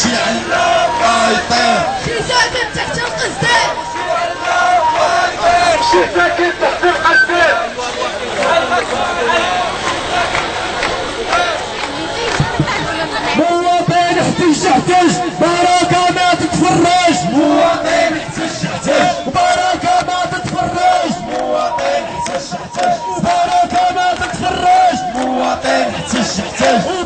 شي علام يطير شي ساكن تحت القصدير شي ساكن تحت القصدير مواطن احتج احتج بركة ما تتفرج مواطن احتج احتج بركة ما تتفرج مواطن احتج احتج بركة ما تتفرج مواطن احتج احتج